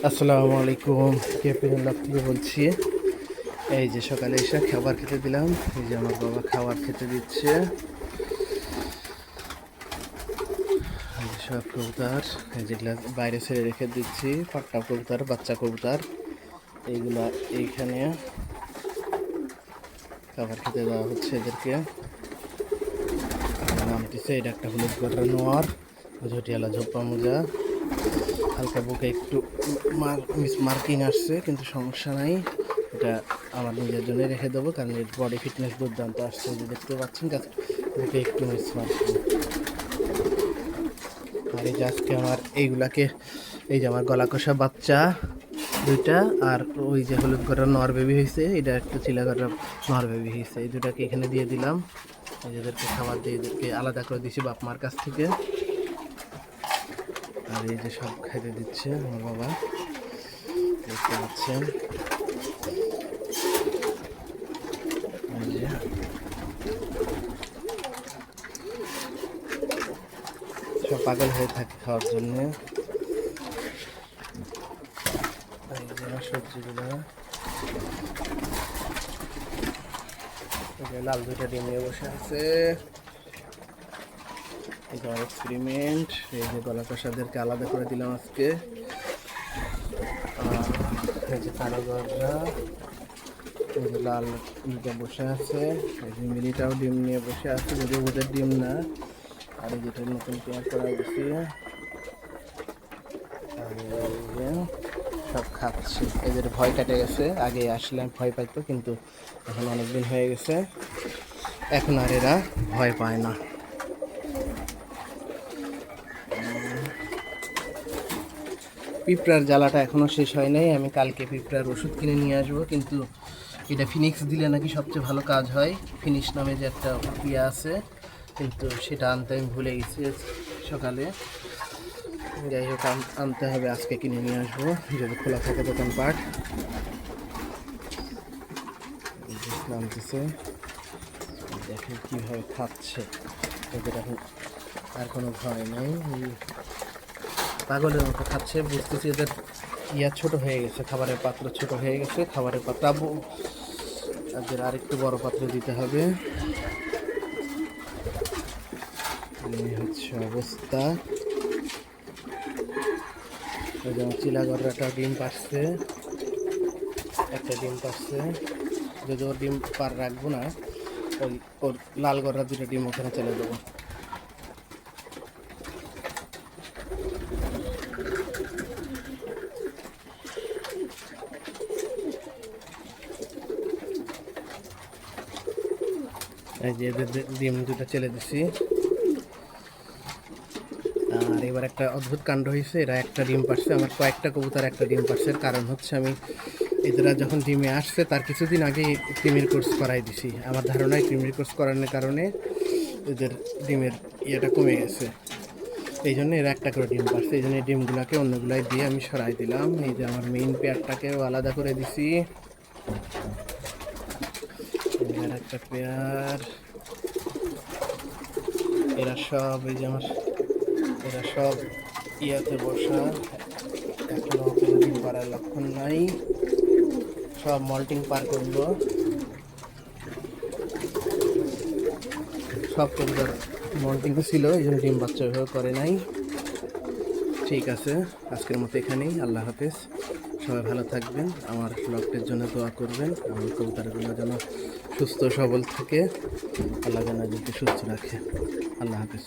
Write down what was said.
আসসালামু আলাইকুম, কেপিএল্লাহ থেকে বলছি। এই যে সকালে এসে খাবার খেতে দিলাম। এই যে আমার বাবা খাবার খেতে দিচ্ছে। এই যে সব কবুতর, এই যেগুলা বাইরে ছেড়ে রেখে দিচ্ছি, পাট্টা কবুতর, বাচ্চা কবুতর, এইগুলা এইখানে খাবার খেতে দেওয়া হচ্ছে এদেরকে। নামতেছে, এটা একটা হলুদ গটরা নোয়ার, ঝটিয়ালা ঝোপ্পা মোজা, হালকা বুকে একটু মার্কিং আসছে, কিন্তু সমস্যা নাই। এটা আমার নিজের জন্য রেখে দেবো, কারণ এর বডি ফিটনেস দুর্দান্ত আসছে। যে দেখতে পাচ্ছেন বুকে একটু মিস মার্কিং। আর এই যে আজকে আমার এইগুলাকে, এই যে আমার গলা কষা বাচ্চা দুইটা, আর ওই যে হলুদ গড়ার নর বেবি হয়েছে, এটা একটা চিলা গড়ার নর বেবি হয়েছে, এই দুটাকে এখানে দিয়ে দিলাম। এদেরকে খাবার দিয়ে এদেরকে আলাদা করে দিয়েছি বাপ মার কাছ থেকে। আর এই যে সব খেতে দিচ্ছে আমার বাবা, দেখতে পাচ্ছেন। সব পাগল হয়ে থাকে খাওয়ার জন্য। সবজিগুলো লাল দুইটা ডিম নিয়ে বসে আছে। এই যে এক্সপেরিমেন্ট। এই যে গলা কষাদেরকে আলাদা করে দিলাম আজকে। এই যে কারিগররা, এই যে লাল দুটো বসে আছে। এই যে মিলিটাও ডিম নিয়ে বসে আছে, যদি ওদের ডিম না। আর এই যেটা নতুন পেয়ার করা গেছে, সব খাচ্ছে। এদের ভয় কেটে গেছে, আগে আসলে ভয় পাইতো, কিন্তু এখন অনেকদিন হয়ে গেছে, এখন আর এরা ভয় পায় না। পিঁপড়ার জ্বালাটা এখনও শেষ হয় নাই। আমি কালকে পিঁপড়ার ওষুধ কিনে নিয়ে আসবো, কিন্তু এটা ফিনিক্স দিলে নাকি সবচেয়ে ভালো কাজ হয়। ফিনিক্স নামে যে একটা ইয়ে আছে, কিন্তু সেটা আনতে আমি ভুলে গেছি সকালে। যাই হোক, আনতে হবে, আজকে কিনে নিয়ে আসবো যদি খোলা থাকে দোকানপাট। নামতেছে, দেখেন কীভাবে খাচ্ছে। এদের এখন আর কোনো ভয় নেই, পাগলের মতো খাচ্ছে। বুঝতেছি এদের ছোট হয়ে গেছে, খাবারের পাত্র ছোট হয়ে গেছে। খাবারের পাত্র এদের আরেকটু বড় পাত্রে দিতে হবে। এই হচ্ছে অবস্থা। ওই যেমন চিলা গররাটা ডিম পাচ্ছে, একটা ডিম পাচ্ছে। যদি ওর ডিম পার রাখবো না, ওর লাল গররা দুটো ডিম ওখানে চলে দেবো। এই যে এদের ডিম দুটো চেলে দিছি। আর এবার একটা অদ্ভুত কাণ্ড হয়েছে, এরা একটা ডিম পারছে। আমার কয়েকটা কবুতর একটা ডিম পারছে, কারণ হচ্ছে আমি এরা যখন ডিমে আসছে তার কিছুদিন আগে ক্রিমির কোর্স করাই দিছি। আমার ধারণায় ক্রিমির কোর্স করানোর কারণে এদের ডিমের ইয়েটা কমে গেছে, এই জন্য এরা একটা করে ডিম পারছে। এই জন্য এই ডিমগুলোকে অন্যগুলাই দিয়ে আমি সরাই দিলাম। এই যে আমার মেইন পেয়ারটাকেও আলাদা করে দিছি। আর একটা পেয়ার, এরা সব, এই যে আমার, এরা সব ইয়াতে বসা, এখনো কোনো ডিম পাড়ার লক্ষণ নাই, সব মল্টিং পার করলো। সব কবুতর মল্টিং ছিল, এই জন্য ডিম বাচ্চা ওইভাবে করে নাই। ঠিক আছে, আজকের মতো এখানেই। আল্লাহ হাফেজ, সবাই ভালো থাকবেন। আমার ব্লগটির জন্য দোয়া করবেন, আমার কবুতরগুলো যেন সুস্থ সবল থাকে, আল্লাহ যেন এদেরকে সুস্থ রাখে। আল্লাহ হাফেজ।